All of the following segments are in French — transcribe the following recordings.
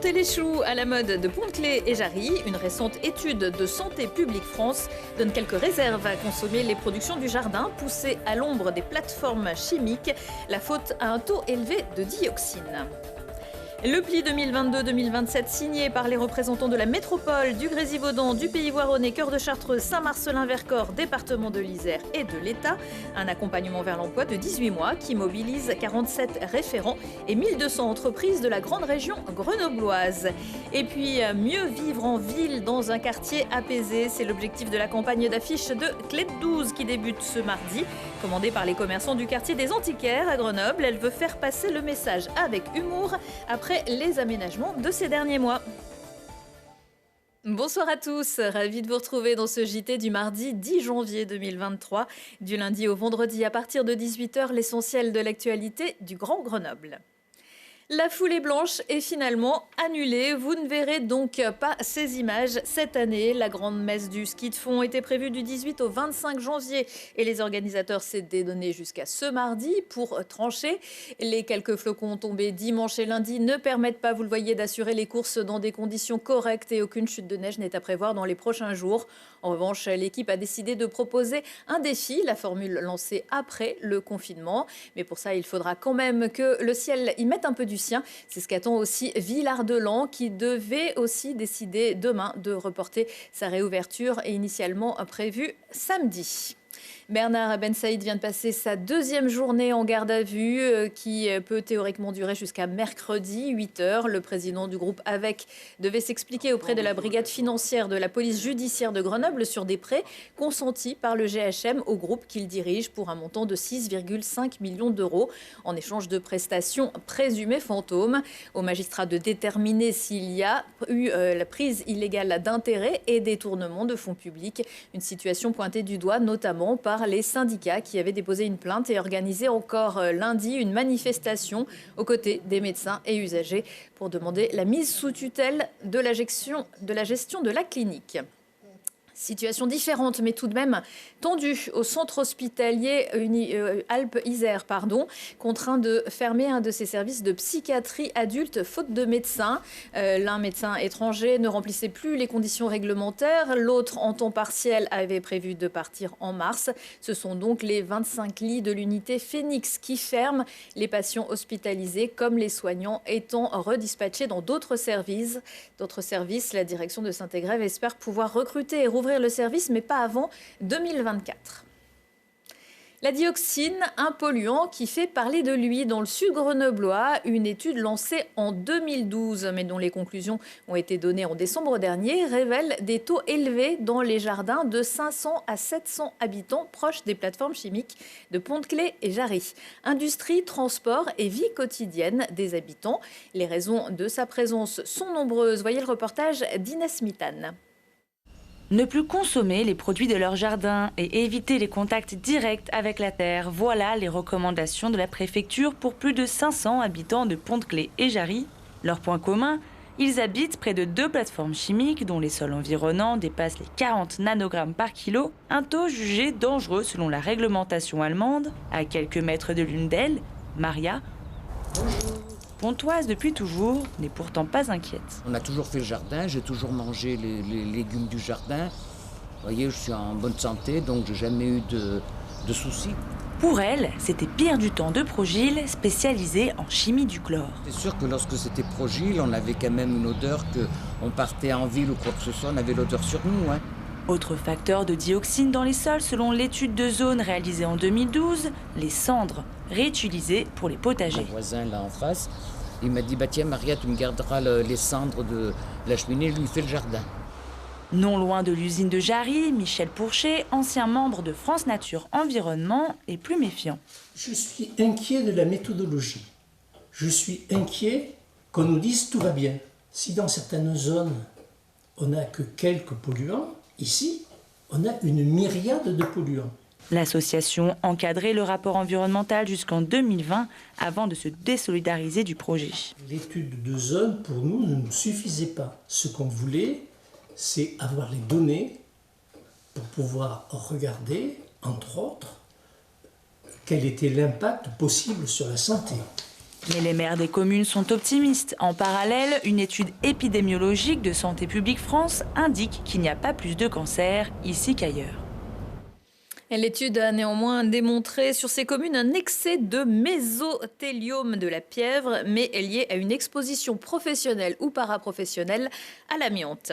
Planter les choux à la mode de Pont-de-Claix et Jarry, une récente étude de Santé publique France donne quelques réserves à consommer les productions du jardin poussées à l'ombre des plateformes chimiques, la faute à un taux élevé de dioxine. Le pli 2022-2027 signé par les représentants de la métropole, du Grésivaudan, du Pays Voironnais, Cœur de Chartreux, Saint-Marcellin-Vercors, département de l'Isère et de l'État. Un accompagnement vers l'emploi de 18 mois qui mobilise 47 référents et 1200 entreprises de la grande région grenobloise. Et puis, mieux vivre en ville dans un quartier apaisé, c'est l'objectif de la campagne d'affiches de Clé de 12 qui débute ce mardi. Commandée par les commerçants du quartier des Antiquaires à Grenoble, elle veut faire passer le message avec humour après les aménagements de ces derniers mois. Bonsoir à tous, ravi de vous retrouver dans ce JT du mardi 10 janvier 2023. Du lundi au vendredi à partir de 18h, l'essentiel de l'actualité du Grand Grenoble. La foulée blanche est finalement annulée. Vous ne verrez donc pas ces images cette année. La grande messe du ski de fond était prévue du 18 au 25 janvier et les organisateurs s'étaient donné jusqu'à ce mardi pour trancher. Les quelques flocons tombés dimanche et lundi ne permettent pas, vous le voyez, d'assurer les courses dans des conditions correctes et aucune chute de neige n'est à prévoir dans les prochains jours. En revanche, l'équipe a décidé de proposer un défi, la formule lancée après le confinement. Mais pour ça, il faudra quand même que le ciel y mette un peu du sien. C'est ce qu'attend aussi Villard-de-Lans qui devait aussi décider demain de reporter sa réouverture initialement prévue samedi. Bernard Ben Saïd vient de passer sa deuxième journée en garde à vue qui peut théoriquement durer jusqu'à mercredi 8h. Le président du groupe AVEC devait s'expliquer auprès de la brigade financière de la police judiciaire de Grenoble sur des prêts consentis par le GHM au groupe qu'il dirige pour un montant de 6,5 millions d'euros en échange de prestations présumées fantômes. Au magistrat de déterminer s'il y a eu la prise illégale d'intérêt et détournement de fonds publics. Une situation pointée du doigt notamment par les syndicats qui avaient déposé une plainte et organisé encore lundi une manifestation aux côtés des médecins et usagers pour demander la mise sous tutelle de la gestion de la clinique. Situation différente, mais tout de même tendue au centre hospitalier Alpes-Isère, contraint de fermer un de ses services de psychiatrie adulte faute de médecins. L'un médecin étranger ne remplissait plus les conditions réglementaires. L'autre, en temps partiel, avait prévu de partir en mars. Ce sont donc les 25 lits de l'unité Phoenix qui ferment, les patients hospitalisés comme les soignants étant redispatchés dans d'autres services. La direction de Saint-Égrève espère pouvoir recruter et rouvrir le service, mais pas avant 2024. La dioxine, un polluant qui fait parler de lui dans le sud grenoblois, une étude lancée en 2012, mais dont les conclusions ont été données en décembre dernier, révèle des taux élevés dans les jardins de 500 à 700 habitants proches des plateformes chimiques de Pont-de-Claix et Jarry. Industrie, transport et vie quotidienne des habitants. Les raisons de sa présence sont nombreuses. Voyez le reportage d'Inès Mitane. Ne plus consommer les produits de leur jardin et éviter les contacts directs avec la terre. Voilà les recommandations de la préfecture pour plus de 500 habitants de Pont-de-Claix et Jarry. Leur point commun, ils habitent près de 2 plateformes chimiques dont les sols environnants dépassent les 40 nanogrammes par kilo, un taux jugé dangereux selon la réglementation allemande. À quelques mètres de l'une d'elles, Maria, pontoise depuis toujours, n'est pourtant pas inquiète. On a toujours fait le jardin, j'ai toujours mangé les légumes du jardin. Vous voyez, je suis en bonne santé, donc j'ai jamais eu de soucis. Pour elle, c'était Pierre Dutemps de Progil, spécialisé en chimie du chlore. C'est sûr que lorsque c'était Progil, on avait quand même une odeur qu'on partait en ville ou quoi que ce soit, on avait l'odeur sur nous. Autre facteur de dioxine dans les sols, selon l'étude de zone réalisée en 2012, les cendres réutilisées pour les potagers. Mon voisin là en face, il m'a dit tiens Maria, tu me garderas les cendres de la cheminée, lui il fait le jardin. Non loin de l'usine de Jarry, Michel Pourchet, ancien membre de France Nature Environnement, est plus méfiant. Je suis inquiet de la méthodologie. Je suis inquiet qu'on nous dise tout va bien. Si dans certaines zones, on n'a que quelques polluants, ici, on a une myriade de polluants. L'association encadrait le rapport environnemental jusqu'en 2020 avant de se désolidariser du projet. L'étude de zone, pour nous, ne nous suffisait pas. Ce qu'on voulait, c'est avoir les données pour pouvoir regarder, entre autres, quel était l'impact possible sur la santé. Mais les maires des communes sont optimistes. En parallèle, une étude épidémiologique de Santé publique France indique qu'il n'y a pas plus de cancer ici qu'ailleurs. L'étude a néanmoins démontré sur ces communes un excès de mésothéliome de la pièvre, mais est lié à une exposition professionnelle ou paraprofessionnelle à l'amiante.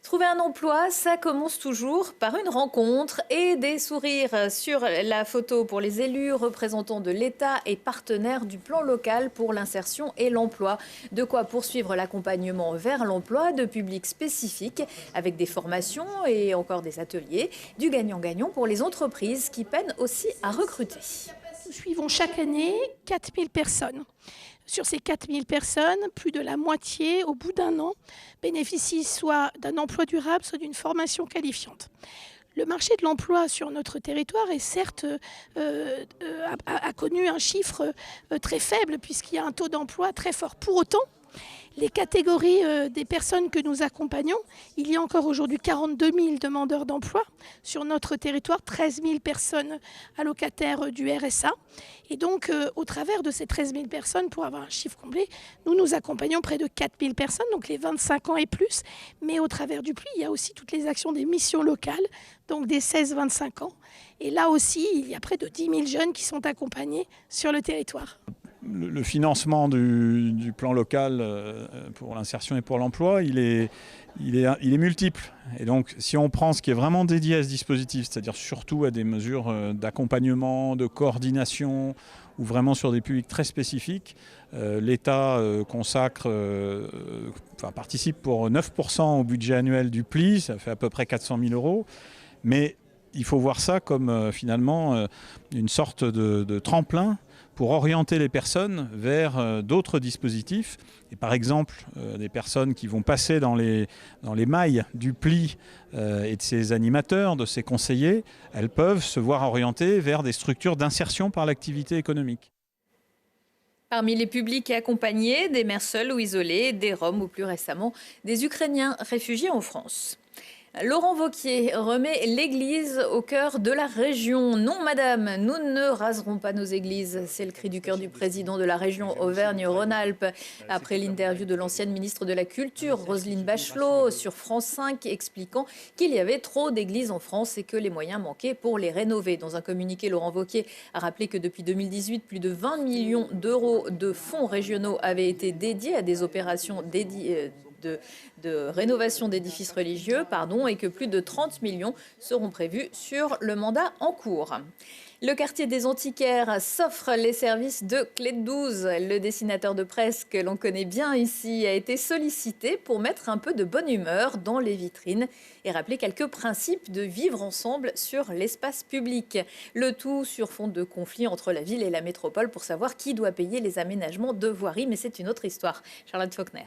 Trouver un emploi, ça commence toujours par une rencontre et des sourires sur la photo pour les élus, représentants de l'État et partenaires du plan local pour l'insertion et l'emploi. De quoi poursuivre l'accompagnement vers l'emploi de publics spécifiques avec des formations et encore des ateliers. Du gagnant-gagnant pour les entreprises qui peinent aussi à recruter. Nous suivons chaque année 4000 personnes. Sur ces 4000 personnes, plus de la moitié, au bout d'un an, bénéficient soit d'un emploi durable, soit d'une formation qualifiante. Le marché de l'emploi sur notre territoire est certes a connu un chiffre très faible puisqu'il y a un taux d'emploi très fort. Pour autant, les catégories des personnes que nous accompagnons, il y a encore aujourd'hui 42 000 demandeurs d'emploi sur notre territoire, 13 000 personnes allocataires du RSA. Et donc, au travers de ces 13 000 personnes, pour avoir un chiffre complet, nous accompagnons près de 4 000 personnes, donc les 25 ans et plus. Mais au travers du PLUI, il y a aussi toutes les actions des missions locales, donc des 16-25 ans. Et là aussi, il y a près de 10 000 jeunes qui sont accompagnés sur le territoire. Le financement du plan local pour l'insertion et pour l'emploi, il est multiple. Et donc, si on prend ce qui est vraiment dédié à ce dispositif, c'est-à-dire surtout à des mesures d'accompagnement, de coordination, ou vraiment sur des publics très spécifiques, l'État participe pour 9% au budget annuel du PLI, ça fait à peu près 400 000 €. Mais il faut voir ça comme finalement une sorte de tremplin pour orienter les personnes vers d'autres dispositifs. Et par exemple, des personnes qui vont passer dans les mailles du PLI et de ses animateurs, de ses conseillers, elles peuvent se voir orientées vers des structures d'insertion par l'activité économique. Parmi les publics accompagnés, des mères seules ou isolées, des Roms ou plus récemment des Ukrainiens réfugiés en France. Laurent Wauquiez remet l'église au cœur de la région. Non, madame, nous ne raserons pas nos églises. C'est le cri du cœur du président de la région Auvergne-Rhône-Alpes. Après l'interview de l'ancienne ministre de la Culture, Roselyne Bachelot, sur France 5, expliquant qu'il y avait trop d'églises en France et que les moyens manquaient pour les rénover. Dans un communiqué, Laurent Wauquiez a rappelé que depuis 2018, plus de 20 millions d'euros de fonds régionaux avaient été dédiés à des opérations de rénovation d'édifices religieux, et que plus de 30 millions seront prévus sur le mandat en cours. Le quartier des Antiquaires s'offre les services de Clé de 12. Le dessinateur de presse que l'on connaît bien ici a été sollicité pour mettre un peu de bonne humeur dans les vitrines et rappeler quelques principes de vivre ensemble sur l'espace public. Le tout sur fond de conflit entre la ville et la métropole pour savoir qui doit payer les aménagements de voirie, mais c'est une autre histoire. Charlotte Faulkner.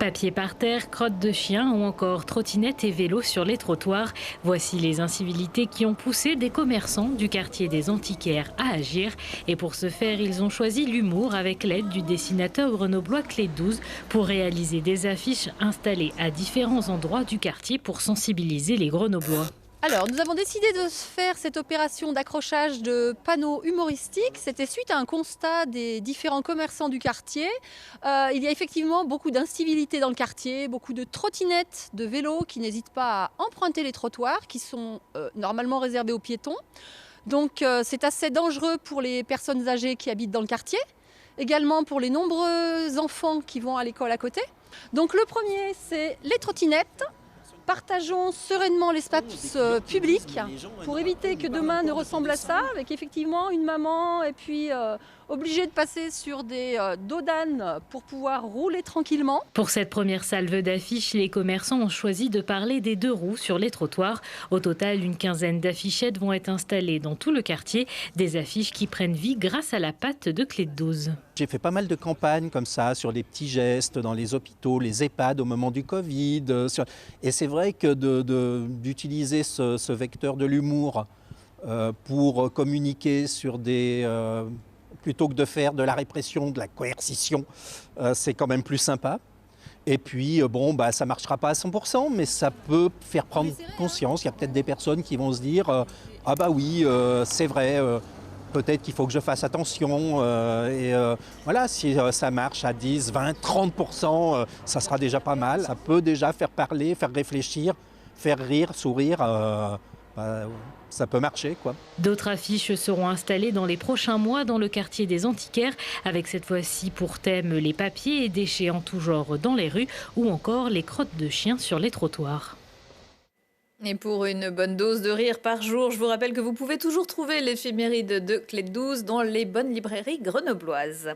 Papier par terre, crottes de chien ou encore trottinettes et vélos sur les trottoirs. Voici les incivilités qui ont poussé des commerçants du quartier des Antiquaires à agir. Et pour ce faire, ils ont choisi l'humour avec l'aide du dessinateur grenoblois Clé de 12 pour réaliser des affiches installées à différents endroits du quartier pour sensibiliser les Grenoblois. Alors, nous avons décidé de faire cette opération d'accrochage de panneaux humoristiques. C'était suite à un constat des différents commerçants du quartier. Il y a effectivement beaucoup d'incivilité dans le quartier, beaucoup de trottinettes, de vélos qui n'hésitent pas à emprunter les trottoirs, qui sont normalement réservés aux piétons. Donc, c'est assez dangereux pour les personnes âgées qui habitent dans le quartier, également pour les nombreux enfants qui vont à l'école à côté. Donc, le premier, c'est les trottinettes. Partageons sereinement l'espace public pour éviter que demain ne ressemble à ça, avec effectivement une maman et puis obligée de passer sur des dos d'âne pour pouvoir rouler tranquillement. Pour cette première salve d'affiches, les commerçants ont choisi de parler des 2 roues sur les trottoirs. Au total, une quinzaine d'affichettes vont être installées dans tout le quartier. Des affiches qui prennent vie grâce à la patte de Clé de 12. J'ai fait pas mal de campagnes comme ça sur les petits gestes dans les hôpitaux, les EHPAD au moment du Covid. Et c'est vrai que d'utiliser ce vecteur de l'humour pour communiquer sur des... plutôt que de faire de la répression, de la coercition, c'est quand même plus sympa. Et puis, ça ne marchera pas à 100%, mais ça peut faire prendre conscience. Il y a peut-être des personnes qui vont se dire « Ah bah oui, c'est vrai, peut-être qu'il faut que je fasse attention. Voilà, si ça marche à 10, 20, 30%, ça sera déjà pas mal. Ça peut déjà faire parler, faire réfléchir, faire rire, sourire. Ça peut marcher, quoi. D'autres affiches seront installées dans les prochains mois dans le quartier des Antiquaires, avec cette fois-ci pour thème les papiers et déchets en tout genre dans les rues ou encore les crottes de chiens sur les trottoirs. Et pour une bonne dose de rire par jour, je vous rappelle que vous pouvez toujours trouver l'éphéméride de Clé de 12 dans les bonnes librairies grenobloises.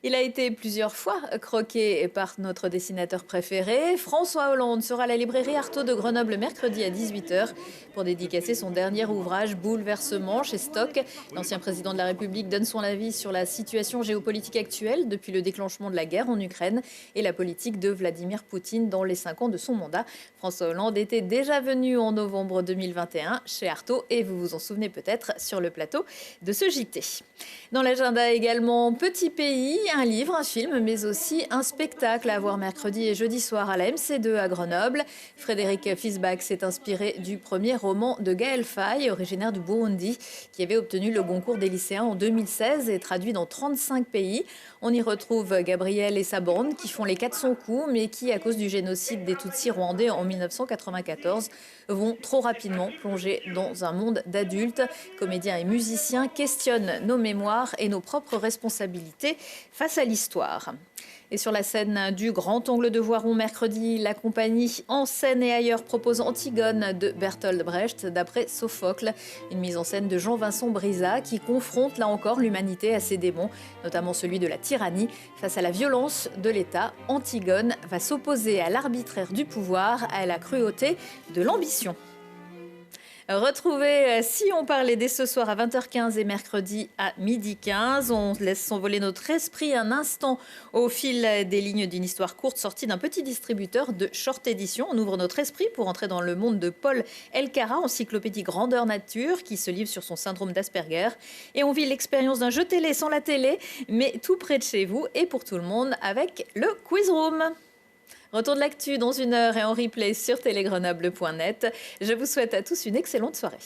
Il a été plusieurs fois croqué par notre dessinateur préféré. François Hollande sera à la librairie Artaud de Grenoble mercredi à 18h pour dédicacer son dernier ouvrage Bouleversement chez Stock. L'ancien président de la République donne son avis sur la situation géopolitique actuelle depuis le déclenchement de la guerre en Ukraine et la politique de Vladimir Poutine dans les 5 ans de son mandat. François Hollande était déjà venu en novembre 2021 chez Artaud et vous vous en souvenez peut-être sur le plateau de ce JT. Dans l'agenda également, Petit Pays, un livre, un film, mais aussi un spectacle à voir mercredi et jeudi soir à la MC2 à Grenoble. Frédéric Fisbach s'est inspiré du premier roman de Gaël Faye, originaire du Burundi, qui avait obtenu le Goncourt des lycéens en 2016 et traduit dans 35 pays. On y retrouve Gabriel et sa bande qui font les 400 coups, mais qui, à cause du génocide des Tutsis rwandais en 1994, vont trop rapidement plonger dans un monde d'adultes. Comédiens et musiciens questionnent nos mémoires et nos propres responsabilités face à l'histoire. Et sur la scène du Grand Angle de Voiron mercredi, la compagnie En scène et ailleurs propose Antigone de Bertolt Brecht d'après Sophocle. Une mise en scène de Jean-Vincent Brizat qui confronte là encore l'humanité à ses démons, notamment celui de la tyrannie. Face à la violence de l'État, Antigone va s'opposer à l'arbitraire du pouvoir, à la cruauté de l'ambition. Retrouvez Si on parlait dès ce soir à 20h15 et mercredi à 12h15. On laisse s'envoler notre esprit un instant au fil des lignes d'une histoire courte sortie d'un petit distributeur de short édition. On ouvre notre esprit pour entrer dans le monde de Paul Elkarat, encyclopédie grandeur nature, qui se livre sur son syndrome d'Asperger. Et on vit l'expérience d'un jeu télé sans la télé, mais tout près de chez vous et pour tout le monde avec le Quiz Room. Retour de l'actu dans 1 heure et en replay sur télégrenoble.net. Je vous souhaite à tous une excellente soirée.